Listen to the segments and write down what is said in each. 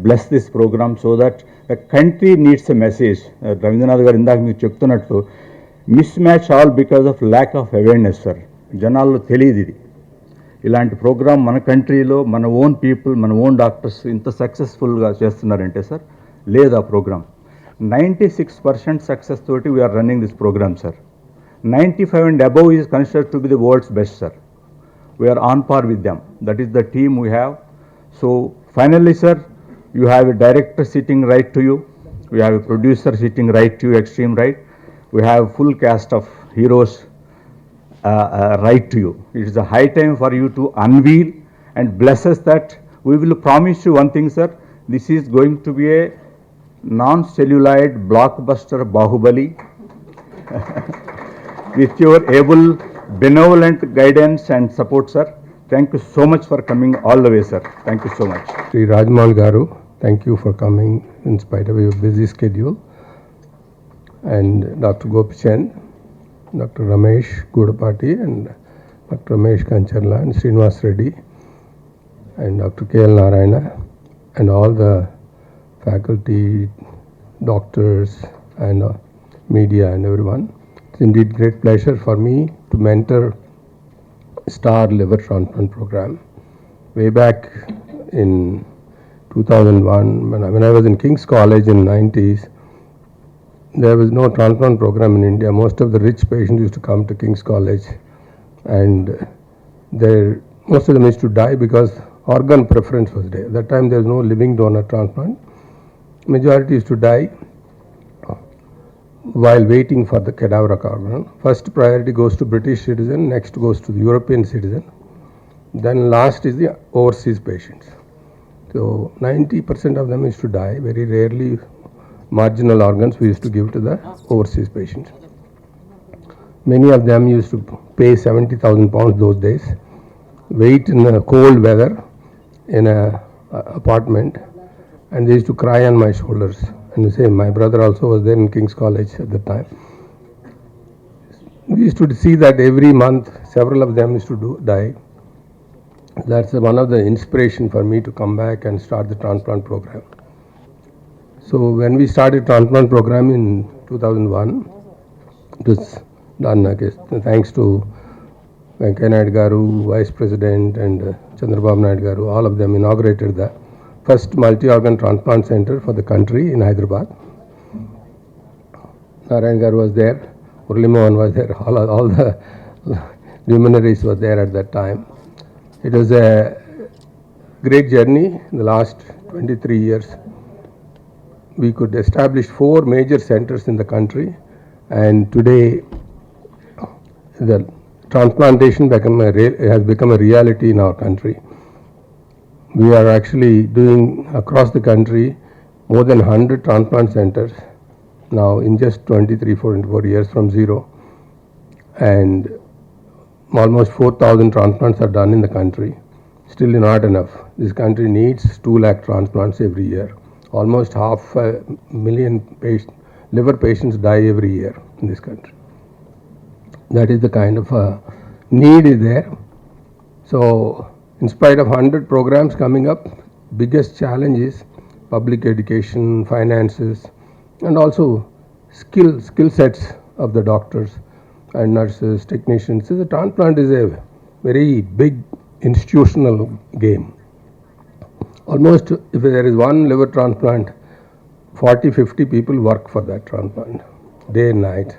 bless this program so that the country needs a message. Ravindranath garu indak meeru cheptunnattu mismatch all because of lack of awareness, sir. జనాల్లో తెలియదు ఇది. ఇలాంటి programme మన కంట్రీలో మన own people, మన own doctors ఇంత సక్సెస్ఫుల్గా చేస్తున్నారంటే సార్, లేదు ఆ ప్రోగ్రామ్. 96% సక్సెస్ తోటి we are running this program sir. 95 and above is considered to be the world's best, sir. We are on par with them. That is the team we have. So finally, sir, you have a director sitting right to you. We have a producer sitting right to you, extreme right. We have full cast of heroes right to you. It is a high time for you to unveil and bless us that we will promise you one thing, sir. This is going to be a non-celluloid blockbuster Bahubali with your able, benevolent guidance and support, sir. Thank you so much for coming all the way, sir. Thank you so much. Sri Rajmal Garu, thank you for coming in spite of your busy schedule. And Dr. Gopichand, Dr. Ramesh Gudapati, and Dr. Ramesh Kancharla, and Srinivas Reddy, and Dr. K.L. Narayana, and all the faculty, doctors, and media, and everyone. It's indeed great pleasure for me to mentor Star Liver Transplant Program. Way back in 2001, when I was in King's College in 90s, there was no transplant program in India. Most of the rich patients used to come to King's College, and most of them used to die because organ preference was there. At that time there was no living donor transplant. Majority used to die while waiting for the cadaveric organ. First priority goes to British citizen, next goes to the European citizen, then last is the overseas patients. So 90% of them used to die. Very rarely marginal organs we used to give to the overseas patients. Many of them used to pay 70,000 pounds those days, wait in the cold weather in a apartment, and they used to cry on my shoulders. And the same, my brother also was there in King's College at the time. We used to see that every month several of them used to die. That's one of the inspiration for me to come back and start the transplant program. So when we started transplant program in 2001, it was done, I guess, thanks to Venkaiah Naidu Garu, Vice President, and Chandrababu Naidu Garu. All of them inaugurated the first multi-organ transplant center for the country in Hyderabad. Narayana Garu was there, Murali Mohan was there, all the luminaries were there at that time. It was a great journey in the last 23 years. We could establish 4 major centers in the country, and today the transplantation has become a reality in our country. We are actually doing across the country more than 100 transplant centers now in just 24 years from zero, and almost 4,000 transplants are done in the country. Still not enough. This country needs 2 lakh transplants every year. Almost 500,000 liver patients die every year in this country. That is the kind of need is there. So in spite of 100 programs coming up, biggest challenge is public education, finances, and also skill sets of the doctors and nurses, technicians. So the transplant is a very big institutional game. Almost if there is one liver transplant, 40-50 people work for that transplant day and night.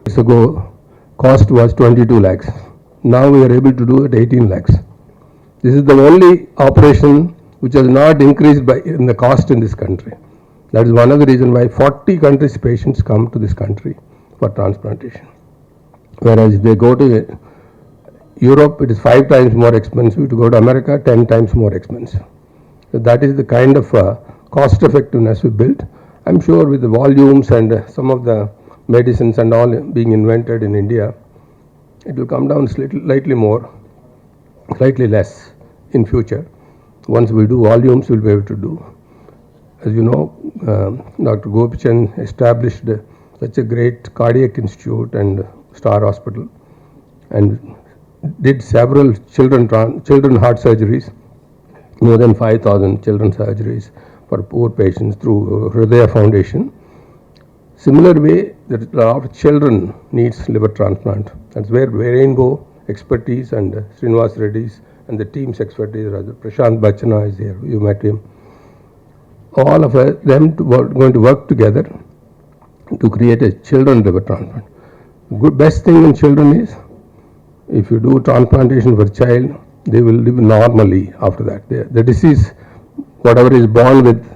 Years ago, cost was 22 lakhs. Now we are able to do it 18 lakhs. This is the only operation which has not increased in the cost in this country. That is one of the reasons why 40 countries' patients come to this country for transplantation. Whereas if they go to Europe, it is 5 times more expensive. To go to America, 10 times more expensive. So that is the kind of cost effectiveness we built. I'm sure with the volumes and some of the medicines and all being invented in India, it will come down slightly less in future. Once we do volumes, we'll be able to do. As you know, Dr. Gopichand established such a great cardiac institute and Star Hospital, and did several children heart surgeries, more than 5,000 children surgeries for poor patients through Hridaya Foundation. Similar way, there is a lot of children needs liver transplant. That's where Rainbow expertise and Srinivas Reddy's and the team's expertise, Prashant Bachana is here, you met him. All of them going to work together to create a children liver transplant. Good best thing in children is if you do transplantation for a child, they will live normally after that. The disease, whatever is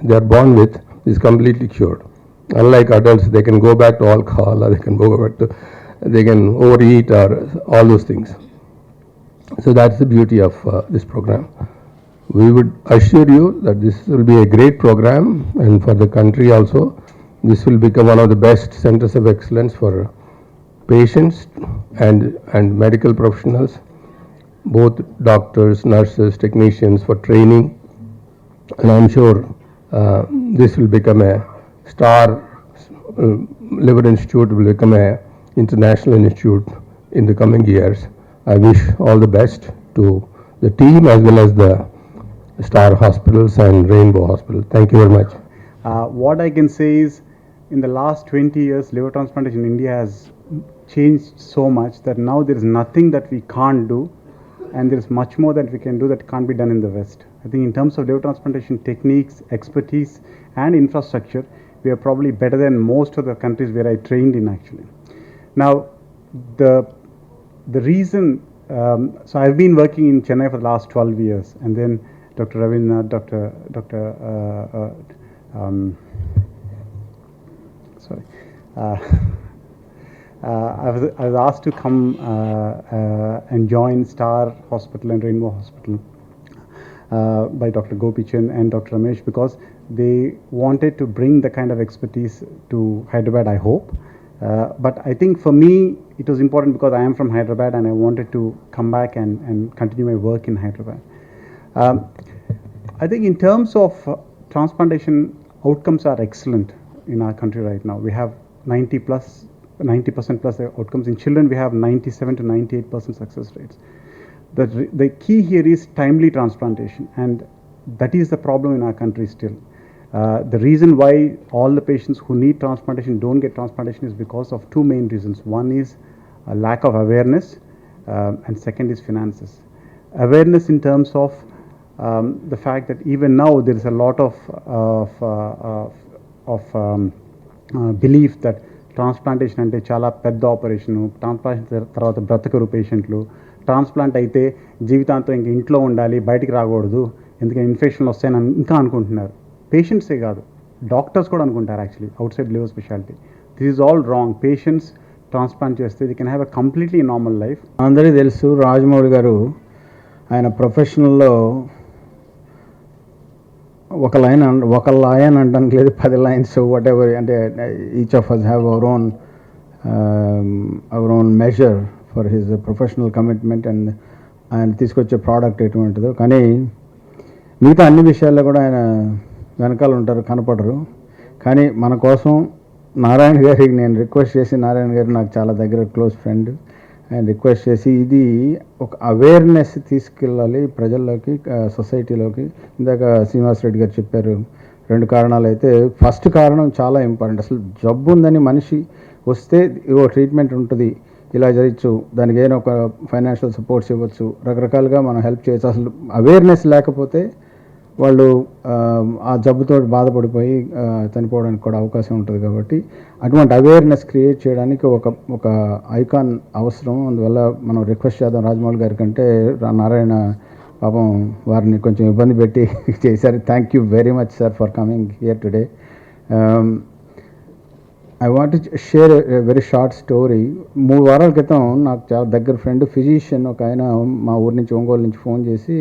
they are born with, is completely cured. Unlike adults, they can go back to alcohol, or they can overeat, or all those things. So that's the beauty of this program. We would assure you that this will be a great program, and for the country also, this will become one of the best centers of excellence for patients and medical professionals, both doctors, nurses, technicians, for training. And I'm sure this will become a star. Liver Institute will become a international institute in the coming years. I wish all the best to the team as well as the Star Hospitals and Rainbow Hospital. Thank you very much. What I can say is, in the last 20 years, liver transplantation in India has changed so much that now there is nothing that we can't do, and there is much more that we can do that can't be done in the West. I think in terms of liver transplantation techniques, expertise, and infrastructure, we are probably better than most of the countries where I trained in actually. Now, the reason, so I've been working in Chennai for the last 12 years, and then Dr. Ravindra, I was asked to come and join Star Hospital and Rainbow Hospital by Dr. Gopichand and Dr. Ramesh, because they wanted to bring the kind of expertise to Hyderabad, I hope. But I think for me, it was important because I am from Hyderabad and I wanted to come back and continue my work in Hyderabad. I think in terms of transplantation, outcomes are excellent in our country right now. We have 90% plus outcomes. In children, we have 97 to 98% success rates. The key here is timely transplantation, and that is the problem in our country still. The reason why all the patients who need transplantation don't get transplantation is because of two main reasons. One is a lack of awareness, and second is finances. Awareness in terms of the fact that even now there is a lot of belief that transplantation అంటే చాలా పెద్ద operation, transplantation తర్వాత బ్రతకరు పేషెంట్లు, transplant అయితే జీవితాంతం ఇంక ఇంట్లో ఉండాలి, బయటికి రాకూడదు, ఎందుకంటే ఇన్ఫెక్షన్లు వస్తాయని ఇంకా అనుకుంటున్నారు. పేషెంట్సే కాదు, డాక్టర్స్ కూడా అనుకుంటారు actually outside liver speciality. This is all wrong. Patients transplant చేస్తే they can have a completely normal life. అందరికీ తెలుసు రాజమౌళి గారు ఆయన ప్రొఫెషనల్లో ఒక లైన్ అంటానికి లేదు, 10 lines వాట్ ఎవర్, అంటే each of us have our own measure for his professional commitment and ఆయన తీసుకొచ్చే ప్రోడక్ట్ ఎటువంటిదో. కానీ మిగతా అన్ని విషయాల్లో కూడా ఆయన వెనకాల ఉంటారు, కనపడరు. కానీ మన కోసం నారాయణ గారికి నేను రిక్వెస్ట్ చేసి, నారాయణ గారు నాకు చాలా దగ్గర క్లోజ్ ఫ్రెండ్, ఆయన రిక్వెస్ట్ చేసి ఇది ఒక అవేర్నెస్ తీసుకెళ్ళాలి ప్రజల్లోకి, సొసైటీలోకి. ఇందాక శ్రీనివాస్ రెడ్డి గారు చెప్పారు 2 కారణాలు. అయితే ఫస్ట్ కారణం చాలా ఇంపార్టెంట్. అసలు జబ్బు ఉందని మనిషి వస్తే ఓ ట్రీట్మెంట్ ఉంటుంది, ఇలా జరగచ్చు, దానికి ఏదైనా ఒక ఫైనాన్షియల్ సపోర్ట్స్ ఇవ్వచ్చు, రకరకాలుగా మనం హెల్ప్ చేయొచ్చు. అసలు అవేర్నెస్ లేకపోతే వాళ్ళు ఆ జబ్బుతో బాధపడిపోయి చనిపోవడానికి కూడా అవకాశం ఉంటుంది. కాబట్టి అటువంటి అవేర్నెస్ క్రియేట్ చేయడానికి ఒక ఐకాన్ అవసరం. అందువల్ల మనం రిక్వెస్ట్ చేద్దాం రాజమౌళి గారి కంటే. నారాయణ పాపం వారిని కొంచెం ఇబ్బంది పెట్టి చేశారు. Thank you very much sir for coming here today. I want to share a very short story. 3 వారాల క్రితం నాకు చాలా దగ్గర ఫ్రెండ్ ఫిజిషియన్ ఒక ఆయన మా ఊరి నుంచి, ఒంగోలు నుంచి ఫోన్ చేసి,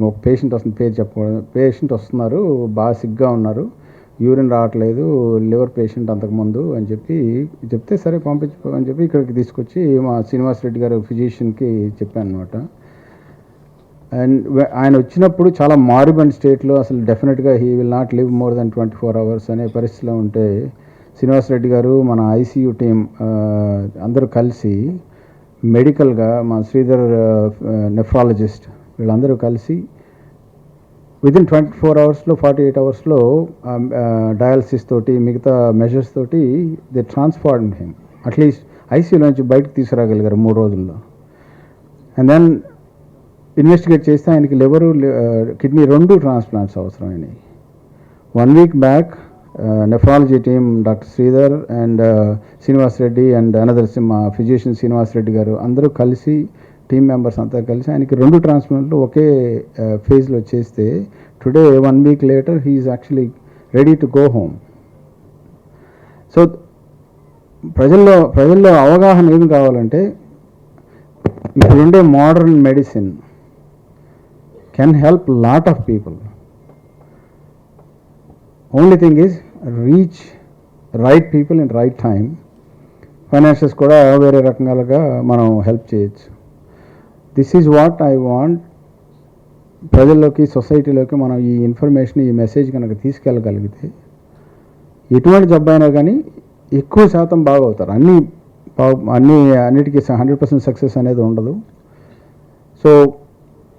ఒక పేషెంట్ వస్తుంది, పేరు చెప్పకూడదు, పేషెంట్ వస్తున్నారు, బాగా సిగ్గా ఉన్నారు, యూరిన్ రావట్లేదు, లివర్ పేషెంట్ అంతకుముందు అని చెప్తే సరే పంపించు అని చెప్పి ఇక్కడికి తీసుకొచ్చి మా శ్రీనివాస్ రెడ్డి గారు ఫిజిషియన్కి చెప్పాను అనమాట. అండ్ ఆయన వచ్చినప్పుడు చాలా మారిబండ్ స్టేట్లో, అసలు డెఫినెట్గా he will not live more than 24 hours అనే పరిస్థితిలో ఉంటే, శ్రీనివాస్ రెడ్డి గారు మన ఐసీయూ టీం అందరూ కలిసి మెడికల్గా, మా శ్రీధర్ నెఫ్రాలజిస్ట్, వీళ్ళందరూ కలిసి వితిన్ 24 అవర్స్లో 48 అవర్స్లో డయాలసిస్ తోటి మిగతా మెజర్స్ తోటి దే ట్రాన్స్ఫార్మ్ హిమ్. అట్లీస్ట్ ఐసీయూలో నుంచి బయటకు తీసుకురాగలిగారు 3 రోజుల్లో. అండ్ దెన్ ఇన్వెస్టిగేట్ చేస్తే ఆయనకి లివరు కిడ్నీ 2 ట్రాన్స్ప్లాంట్స్ అవసరమైనాయి. 1 week back nephrology team, Dr. Sridhar and Srinivas Reddy and another physician Srinivas Reddy garu andaru kalisi team members anta kalisi ఆయనకి 2 ట్రాన్స్ప్లాంట్లు ఒకే ఫేజ్లో చేస్తే today 1 week later he is actually ready to go home. So ప్రజల్లో అవగాహన ఏం కావాలంటే ఇప్పుడుండే modern medicine can help lot of people. Only thing is reach right people in right time. Financials కూడా వేరే రకంగా మనం హెల్ప్ చేయొచ్చు. This is what I want. ప్రజల్లోకి సొసైటీలోకి మనం ఈ ఇన్ఫర్మేషన్ ఈ మెసేజ్ కనుక తీసుకెళ్ళగలిగితే ఎటువంటి జబ్బు అయినా కానీ ఎక్కువ శాతం బాగవుతారు. అన్నిటికీ 100% సక్సెస్ అనేది ఉండదు. So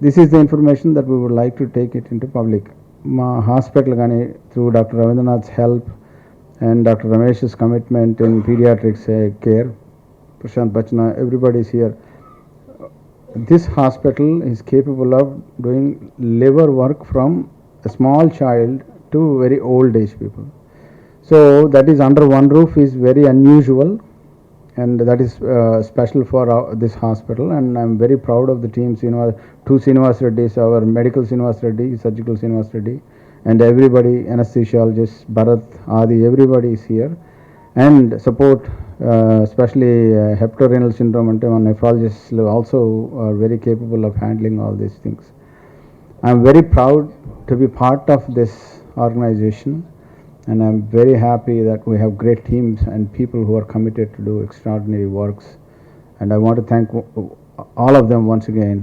this is the information that we would like to take it into public. మా హాస్పిటల్ కానీ through doctor Ravindranath's help and doctor Ramesh's commitment in paediatrics care, Prashant Bachna, everybody is here. This hospital is capable of doing liver work from a small child to very old age people. So that is under one roof is very unusual, and that is special for this hospital. And I am very proud of the team. Two Srinivas Reddys, our medical Srinivas Reddy, surgical Srinivas Reddy, and everybody, anesthesiologists, Bharat, Adi, everybody is here. And support, especially hepatorenal syndrome, and nephrologists also are very capable of handling all these things. I am very proud to be part of this organization, and I am very happy that we have great teams and people who are committed to do extraordinary works. And I want to thank all of them once again.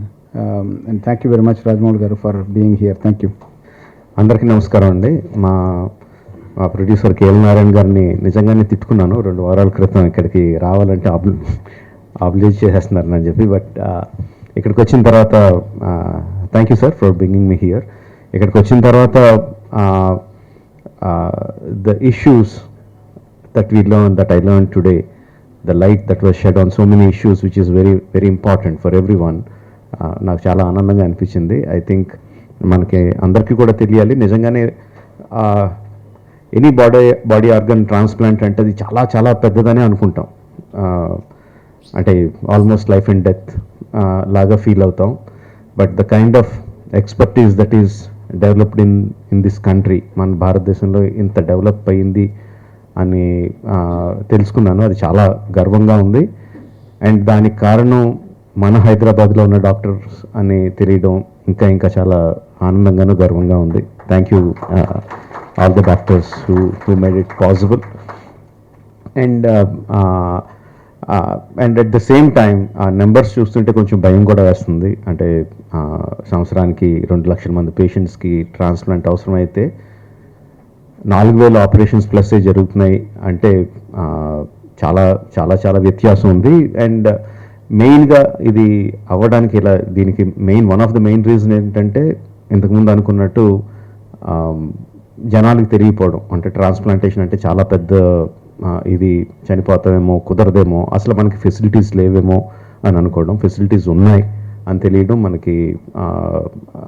And thank you very much, Rajmouli garu, for being here. Thank you. అందరికీ నమస్కారం అండి. మా producer KL Narayana గారిని నిజంగానే తిట్టుకున్నాను 2 వారాల క్రితం. ఇక్కడికి రావాలంటే ఆబ్లిజ్ చేసేస్తున్నారని చెప్పి. బట్ ఇక్కడికి వచ్చిన తర్వాత thank you sir for bringing me here. ఇక్కడికి వచ్చిన తర్వాత the issues that we learned, that I learned today, the light that was shed on so many issues which is very very important for everyone, నాకు చాలా ఆనందంగా అనిపించింది. I think మనకి అందరికీ కూడా తెలియాలి నిజంగానే ఎనీ బాడీ ఆర్గన్ ట్రాన్స్ప్లాంట్ అంటే అది చాలా చాలా పెద్దదని అనుకుంటాం. అంటే ఆల్మోస్ట్ లైఫ్ అండ్ డెత్ లాగా ఫీల్ అవుతాం. But the kind of expertise that is developed in this country, మన భారతదేశంలో ఇంత డెవలప్ అయ్యింది అని తెలుసుకున్నాను. అది చాలా గర్వంగా ఉంది. అండ్ దానికి కారణం మన హైదరాబాద్లో ఉన్న డాక్టర్స్ అని తెలియడం ఇంకా ఇంకా చాలా ఆనందంగాను గర్వంగా ఉంది. Thank you all the doctors who made it possible. And at the same time ఆ నెంబర్స్ చూస్తుంటే కొంచెం భయం కూడా వేస్తుంది. అంటే సంవత్సరానికి 2 లక్షల మంది పేషెంట్స్కి ట్రాన్స్ప్లాంట్ అవసరమైతే 4,000 ఆపరేషన్స్ ప్లస్ జరుగుతున్నాయి అంటే చాలా చాలా చాలా వ్యత్యాసం ఉంది. అండ్ మెయిన్గా ఇది అవ్వడానికి దీనికి one of the main reason ఏంటంటే ఇంతకుముందు అనుకున్నట్టు జనాలకు తెలియపోవడం. అంటే ట్రాన్స్ప్లాంటేషన్ అంటే చాలా పెద్ద ఇది చనిపోతామేమో, కుదరదేమో, అసలు మనకి ఫెసిలిటీస్ లేవేమో అని అనుకోవడం. ఫెసిలిటీస్ ఉన్నాయి అని తెలియడం మనకి,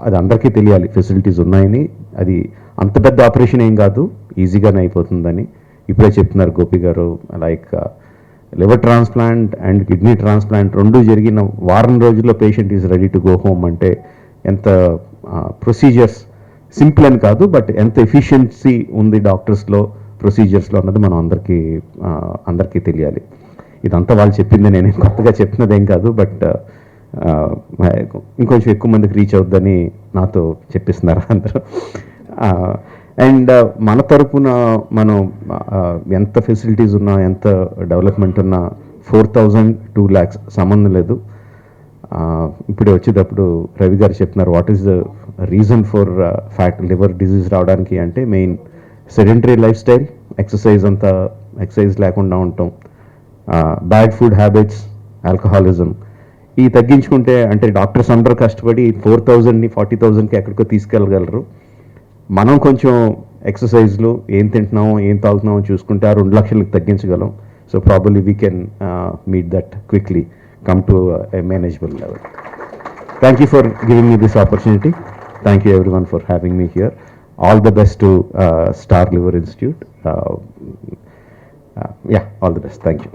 అది అందరికీ తెలియాలి ఫెసిలిటీస్ ఉన్నాయని. అది అంత పెద్ద ఆపరేషన్ ఏం కాదు, ఈజీగానే అయిపోతుందని ఇప్పుడే చెప్తున్నారు గోపి గారు. Like liver transplant and kidney transplant 2 జరిగిన వారం రోజుల్లో patient is ready to go home. అంటే ఎంత ప్రొసీజర్స్ సింపుల్ అని కాదు, బట్ ఎంత ఎఫిషియన్సీ ఉంది డాక్టర్స్లో, ప్రొసీజర్స్లో అన్నది మనం అందరికీ తెలియాలి. ఇదంతా వాళ్ళు చెప్పింది, నేనేం కొత్తగా చెప్పినదేం కాదు. బట్ ఇంకొంచెం ఎక్కువ మందికి రీచ్ అవుద్దని నాతో చెప్పిస్తున్నారు అందరూ. అండ్ మన తరపున మనం ఎంత ఫెసిలిటీస్ ఉన్నా, ఎంత డెవలప్మెంట్ ఉన్నా 4,000 2 lakhs సంబంధం లేదు. ఇప్పుడే వచ్చేటప్పుడు రవి గారు చెప్తున్నారు what is the reason for liver disease రావడానికి అంటే main sedentary life style, exercise లేకుండా ఉండటం, బ్యాడ్ ఫుడ్ హ్యాబిట్స్, ఆల్కహాలిజం. ఈ తగ్గించుకుంటే అంటే డాక్టర్స్ అందరూ కష్టపడి 4,000ని 40,000కి ఎక్కడికో తీసుకెళ్ళగలరు. మనం కొంచెం ఎక్సర్సైజ్లు ఏం తింటున్నామో ఏం తాగుతున్నామో చూసుకుంటే ఆ 2 లక్షలకు తగ్గించగలం. So probably we can meet that quickly, come to a manageable level. Thank you for giving me this opportunity. Thank you everyone for having me here. All the best to Star Liver Institute. Yeah, all the best. Thank you.